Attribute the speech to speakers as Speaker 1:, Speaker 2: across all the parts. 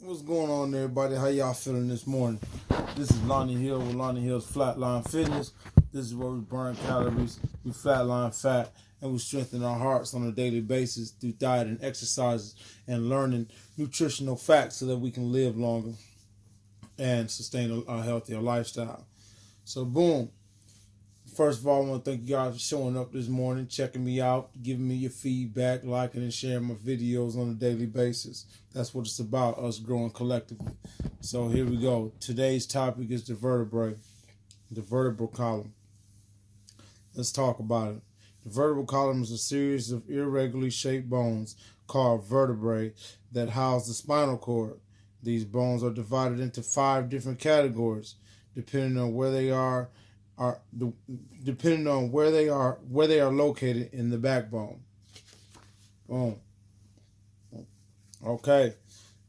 Speaker 1: What's going on, everybody? How y'all feeling this morning? This is Lonnie Hill with Lonnie Hill's Flatline Fitness. This is where we burn calories, we flatline fat, and we strengthen our hearts on a daily basis through diet and exercises and learning nutritional facts so that we can live longer and sustain a healthier lifestyle. So, boom. First of all, I want to thank you guys for showing up this morning, checking me out, giving me your feedback, liking and sharing my videos on a daily basis. That's what it's about, us growing collectively. So here we go. Today's topic is the vertebrae, the vertebral column. Let's talk about it. The vertebral column is a series of irregularly shaped bones called vertebrae that house the spinal cord. These bones are divided into 5 different categories, depending on where they are located in the backbone. Boom. Okay.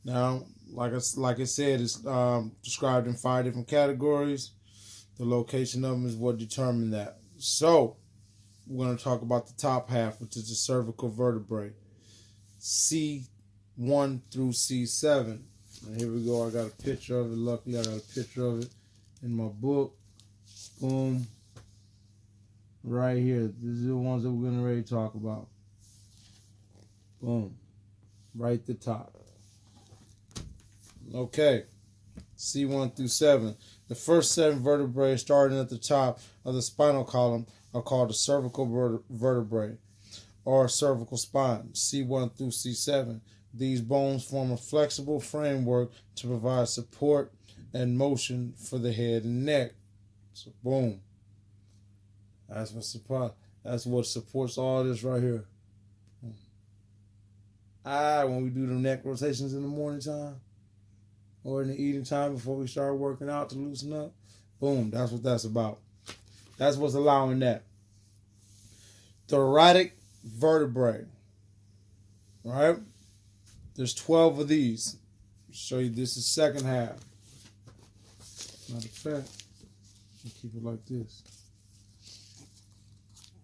Speaker 1: Now, like I said, it's described in 5 different categories. The location of them is what determined that. So, we're going to talk about the top half, which is the cervical vertebrae, C1 through C7. And here we go. I got a picture of it. Luckily, I got a picture of it in my book. Boom. Right here. These are the ones that we're going to ready to talk about. Boom. Right at the top. Okay. C1 through 7. The first 7 vertebrae starting at the top of the spinal column are called the cervical vertebrae or cervical spine, C1 through C7. These bones form a flexible framework to provide support and motion for the head and neck. So boom. That's what supports all this right here. When we do the neck rotations in the morning time or in the eating time before we start working out to loosen up, boom, that's what that's about. That's what's allowing that. Thoracic vertebrae. Right? There's 12 of these. I'll show you this is second half. Matter of fact, I'll keep it like this.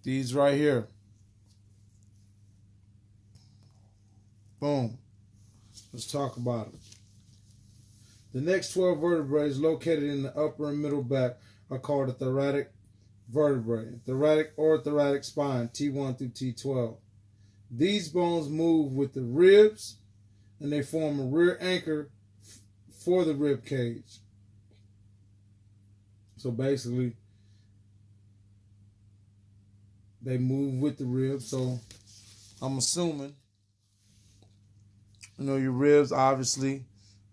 Speaker 1: These right here. Boom. Let's talk about it. The next 12 vertebrae located in the upper and middle back are called the thoracic vertebrae. Thoracic or thoracic spine, T1 through T12. These bones move with the ribs and they form a rear anchor for the rib cage. So basically, they move with the ribs. So I'm assuming, your ribs obviously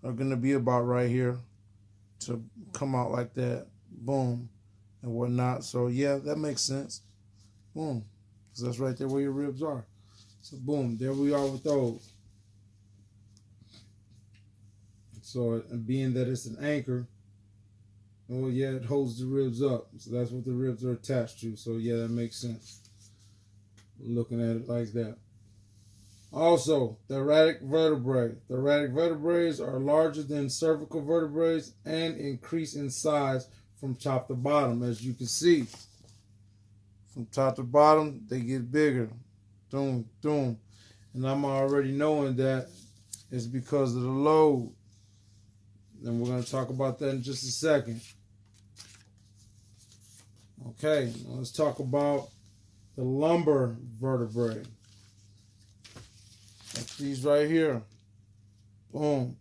Speaker 1: are going to be about right here to come out like that. Boom. And whatnot. So yeah, that makes sense. Boom. Because that's right there where your ribs are. So boom, there we are with those. So being that it's an anchor, oh yeah, it holds the ribs up. So that's what the ribs are attached to. So yeah, that makes sense. Looking at it like that. Also, thoracic vertebrae. Thoracic vertebrae are larger than cervical vertebrae and increase in size from top to bottom. As you can see, from top to bottom, they get bigger. Boom, boom. And I'm already knowing that it's because of the load. And we're going to talk about that in just a second. Okay, let's talk about the lumbar vertebrae. That's these right here. Boom.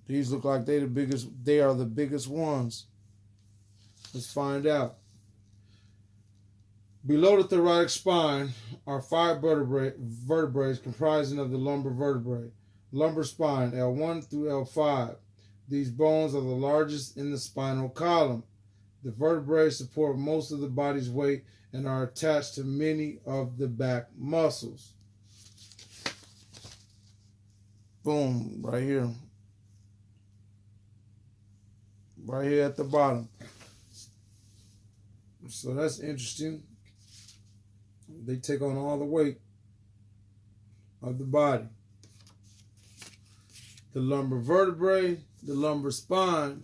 Speaker 1: These look like they are the biggest ones. Let's find out. Below the thoracic spine are 5 vertebrae comprising of the lumbar vertebrae. Lumbar spine, L1 through L5. These bones are the largest in the spinal column. The vertebrae support most of the body's weight and are attached to many of the back muscles. Boom, right here. Right here at the bottom. So that's interesting. They take on all the weight of the body. The lumbar vertebrae, the lumbar spine,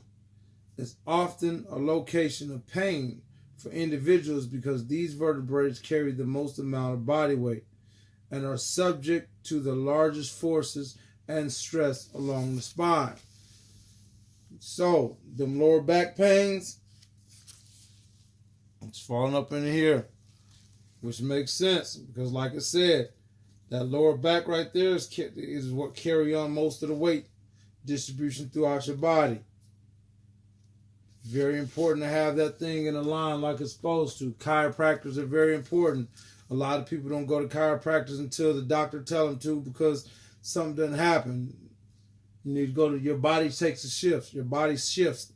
Speaker 1: is often a location of pain for individuals because these vertebrae carry the most amount of body weight and are subject to the largest forces and stress along the spine. So, them lower back pains, it's falling up in here, which makes sense because, like I said, that lower back right there is what carry on most of the weight distribution throughout your body. Very important to have that thing in a line like it's supposed to. Chiropractors are very important. A lot of people don't go to chiropractors until the doctor tells them to because something doesn't happen. You need to go to, your body takes a shift. Your body shifts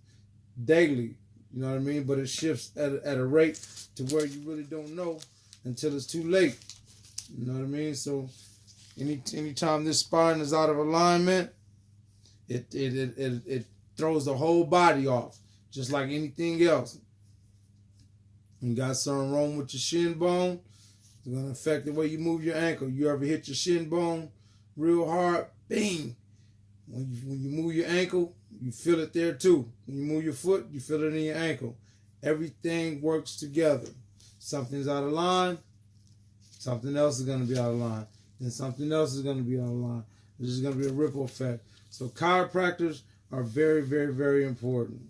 Speaker 1: daily. You know what I mean? But it shifts at a rate to where you really don't know until it's too late. You know what I mean? So anytime this spine is out of alignment, it throws the whole body off, just like anything else. You got something wrong with your shin bone, it's going to affect the way you move your ankle. You ever hit your shin bone real hard? Bing! When you move your ankle, you feel it there too. When you move your foot, you feel it in your ankle. Everything works together. Something's out of line, something else is going to be out of line. Then something else is going to be out of line. This is going to be a ripple effect. So chiropractors are very, very, very important.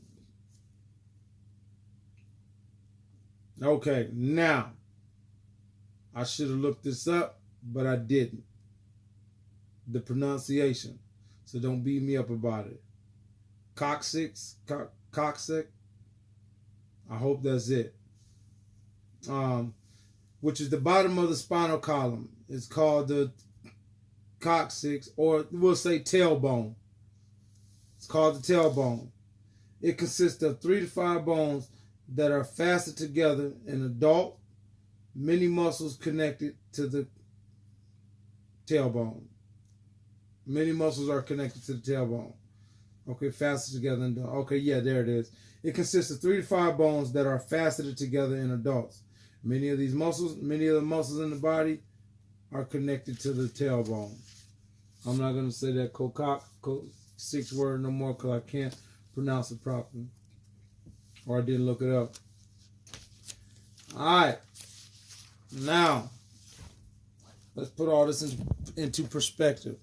Speaker 1: Okay, now, I should have looked this up, but I didn't. The pronunciation. So don't beat me up about it. Coccyx. I hope that's it. Which is the bottom of the spinal column. It's called the coccyx, or we'll say tailbone. It's called the tailbone. It consists of 3 to 5 bones that are fastened together in adult, many muscles connected to the tailbone. Many muscles are connected to the tailbone. Okay, fastened together. Okay, yeah, there it is. It consists of 3 to 5 bones that are faceted together in adults. Many of the muscles in the body are connected to the tailbone. I'm not going to say that coccyx word no more because I can't pronounce it properly. Or I didn't look it up. All right. Now, let's put all this into perspective.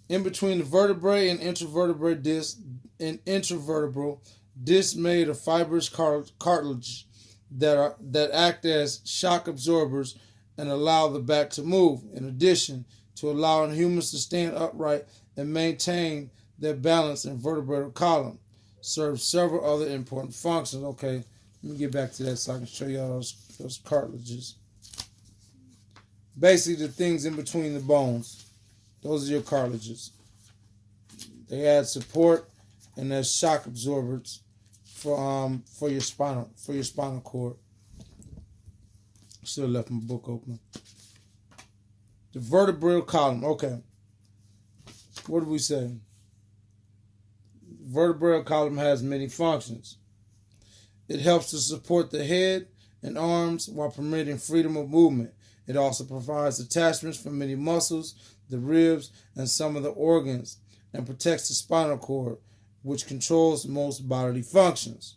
Speaker 1: In between the vertebrae and intervertebrate disc, and intervertebral discs made of fibrous cartilage that act as shock absorbers and allow the back to move. In addition to allowing humans to stand upright and maintain their balance in vertebral column, serve several other important functions. Okay, let me get back to that so I can show you all those cartilages. Basically, the things in between the bones. Those are your cartilages. They add support and they're shock absorbers for your spinal cord. Should have left my book open. The vertebral column. Okay. What did we say? Vertebral column has many functions. It helps to support the head and arms while permitting freedom of movement. It also provides attachments for many muscles, the ribs, and some of the organs, and protects the spinal cord, which controls most bodily functions.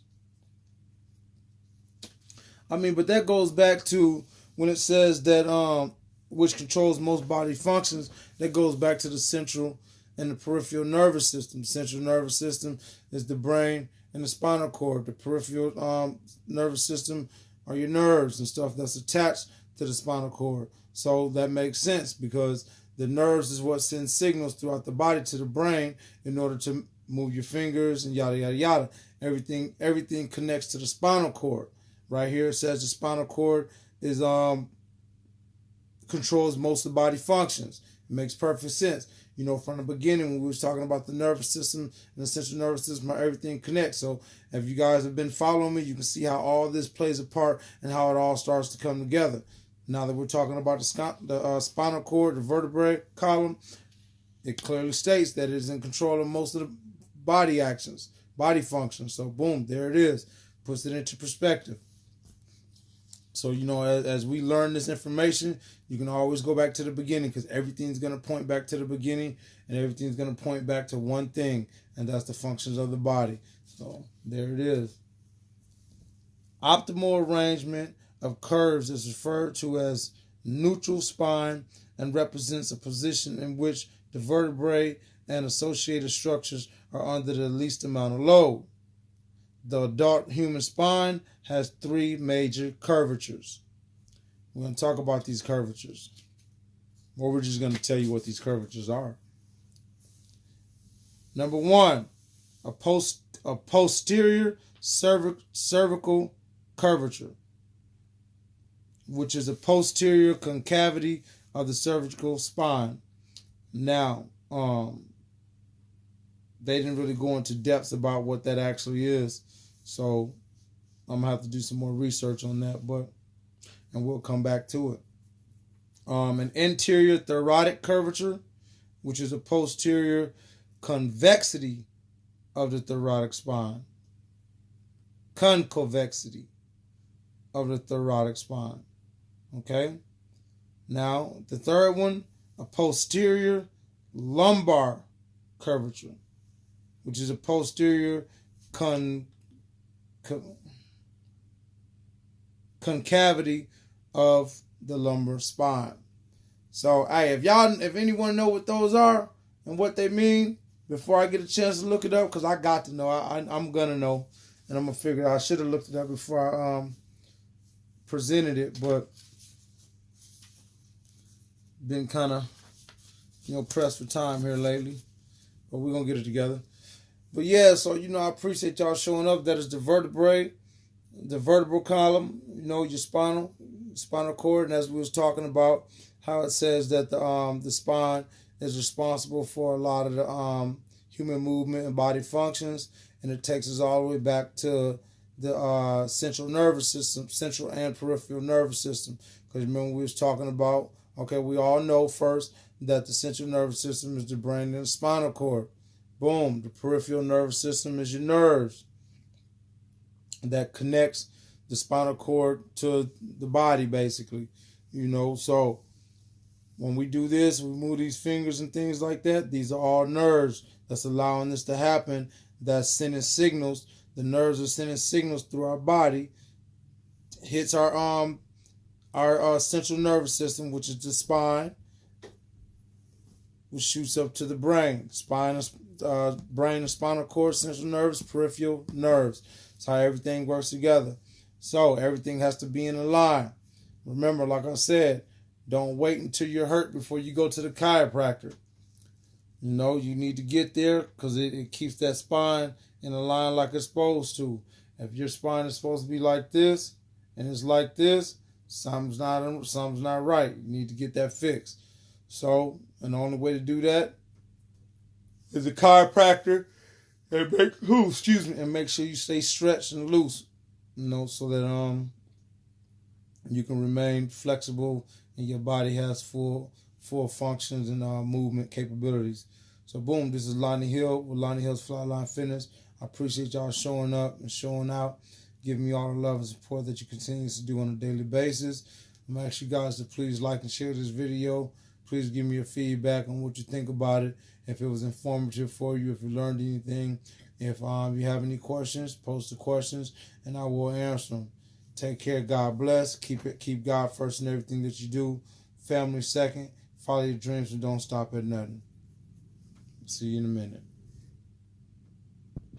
Speaker 1: But that goes back to when it says that which controls most bodily functions, that goes back to the central and the peripheral nervous system. The central nervous system is the brain and the spinal cord. The peripheral nervous system are your nerves and stuff that's attached to the spinal cord. So that makes sense because the nerves is what sends signals throughout the body to the brain in order to move your fingers and yada, yada, yada. Everything connects to the spinal cord. Right here it says the spinal cord is controls most of the body functions. It makes perfect sense. From the beginning when we was talking about the nervous system and the central nervous system, how everything connects. So if you guys have been following me, you can see how all this plays a part and how it all starts to come together. Now that we're talking about the spinal cord, the vertebrae column, it clearly states that it is in control of most of the body actions, body functions. So boom, there it is. Puts it into perspective. So, as we learn this information, you can always go back to the beginning because everything's going to point back to the beginning and everything's going to point back to one thing, and that's the functions of the body. So, there it is. Optimal arrangement of curves is referred to as neutral spine and represents a position in which the vertebrae and associated structures are under the least amount of load. The adult human spine has 3 major curvatures. We're going to talk about these curvatures. Or we're just going to tell you what these curvatures are. Number 1, a posterior cervical curvature, which is a posterior concavity of the cervical spine. Now, they didn't really go into depths about what that actually is, so I'm gonna have to do some more research on that, and we'll come back to it. An anterior thoracic curvature, which is a posterior convexity of the thoracic spine. Concavexity of the thoracic spine. Okay? Now, the third one, a posterior lumbar curvature, which is a posterior concavity of the lumbar spine. So, hey, if anyone know what those are and what they mean, before I get a chance to look it up, because I got to know, I'm gonna know, and I'm gonna figure out. I should have looked it up before I presented it, but been kind of, pressed for time here lately. But we're gonna get it together. But yeah, so I appreciate y'all showing up. That is the vertebrae, the vertebral column, your spinal cord, and as we was talking about, how it says that the spine is responsible for a lot of the human movement and body functions, and it takes us all the way back to the central nervous system, central and peripheral nervous system. Because remember we was talking about, okay, we all know first that the central nervous system is the brain and the spinal cord. Boom, the peripheral nervous system is your nerves that connects the spinal cord to the body, basically. So when we do this, we move these fingers and things like that, these are all nerves that's allowing this to happen, that's sending signals. The nerves are sending signals through our body, hits our central nervous system, which is the spine, which shoots up to the brain. Brain and spinal cord, central nerves, peripheral nerves. That's how everything works together. So everything has to be in a line. Remember, like I said, don't wait until you're hurt before you go to the chiropractor. You need to get there because it keeps that spine in a line like it's supposed to. If your spine is supposed to be like this and it's like this, something's not right. You need to get that fixed. So, and the only way to do that is a chiropractor and make sure you stay stretched and loose, so that you can remain flexible and your body has full functions and movement capabilities. So boom, this is Lonnie Hill with Lonnie Hill's Flatline Fitness. I appreciate y'all showing up and showing out, giving me all the love and support that you continue to do on a daily basis. I'm going to ask you guys to please like and share this video. Please give me your feedback on what you think about it. If it was informative for you, if you learned anything, if you have any questions, post the questions and I will answer them. Take care. God bless. Keep God first in everything that you do. Family second. Follow your dreams and don't stop at nothing. See you in a minute.